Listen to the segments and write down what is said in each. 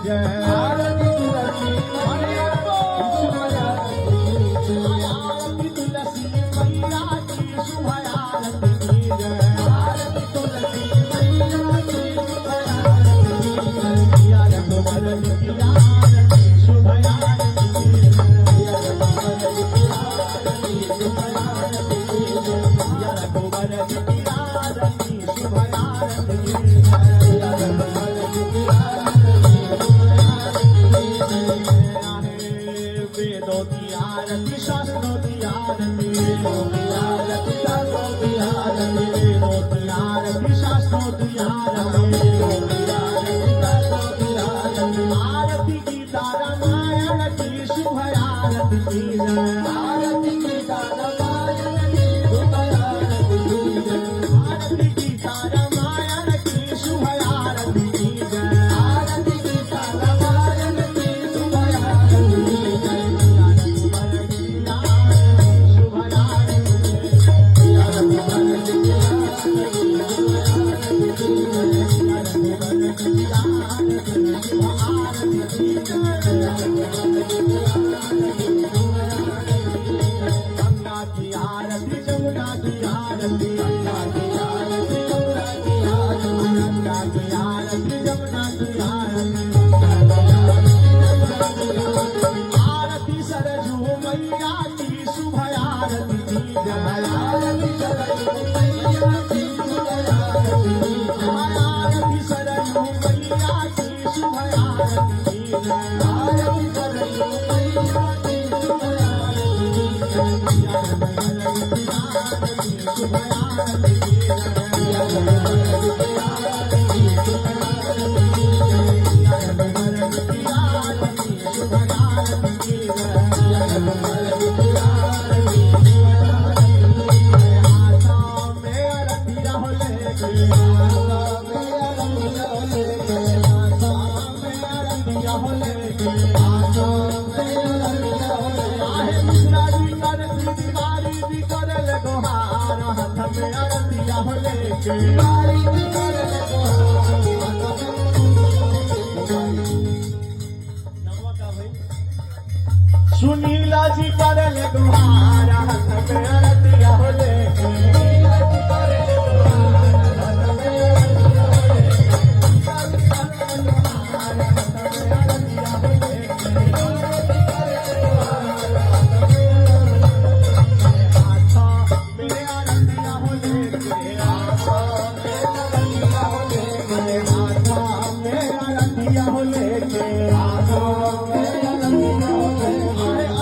जय। आरती तुलसी मैया की शुभ आरती तुलसी मैया की शुभ आरती की जय। आरती तुलसी मैया की शुभ आरती की जय। या रघुवर की आरती शुभ आरती की जय। या रघुवर की आरती शुभ आरती की जय। या रघुवर की आरती शुभ आरती की जय। या रघुवर की आरती शुभ आरती की जय। वेदों की आरती शास्त्रों की आरती वेदों की आरती शास्त्रों की आरती वेदों की आरती शास्त्रों की आरती वेदों की आरती शास्त्रों की आरती आरती गीता रामायण की शुभ आरती की जय। आरती गीता रामायण की शुभ आरती की जय। आरती गीता रामायण की शुभ आरती की जय। आरती गीता रामायण की शुभ आरती की जय। गंगा की आरती जमुना की आरती गंगा की आरती जमुना की आरती गंगा की आरती जमुना की आरती आरती सरजू मैया की शुभ आरती की जय। आरती सरजू मैया की शुभ आरती की जय। आरती सरजू मैया की शुभ आरती की जय। आरती सरजू मैया की शुभ आरती की जय। या रघुवर की आरती शुभ आरती की जय। या रघुवर की आरती शुभ आरती की जय। या रघुवर की आरती शुभ आरती की जय। या रघुवर की आरती शुभ आरती की जय। आशा में आरती रहो लेके आशा में आरती रहो लेके आशा में आरती रहो लेके आशा में आरती रहो लेके आहे मिश्रा जी कर दीवारी भी कर ले गोहार हाथ में आरती रहो लेके दीवारी भी कर ले गोहार हाथ में सुनीला जी कर ले गोहार हाथ में आरती रहो लेके सुनीला जी कर ले गोहार हाथ में आरती रहो लेके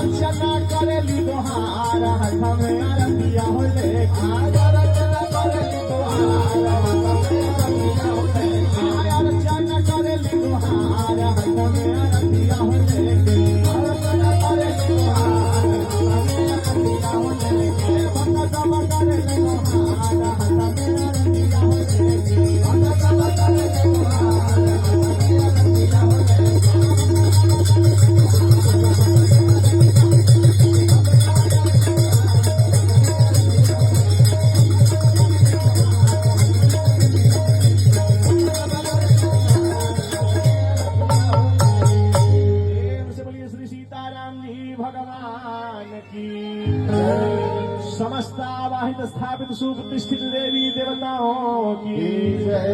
अर्चना करेली दोहार हाथ में आरतिया हो लेके अर्चना करेली दोहार हाथ में आरतिया हो लेके अर्चना करेली दोहार हाथ में आरतिया हो लेके अर्चना करेली दोहार हाथ में आरतिया हो लेके भक्त सब करेली दोहार हाथ में आरतिया हो लेके भक्त सब करेली दोहार हाथ में आरतिया हो लेके भगवान की समस्त आवाहित स्थापित सुप्रतिष्ठित देवी देवताओं की जय।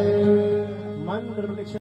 मंत्र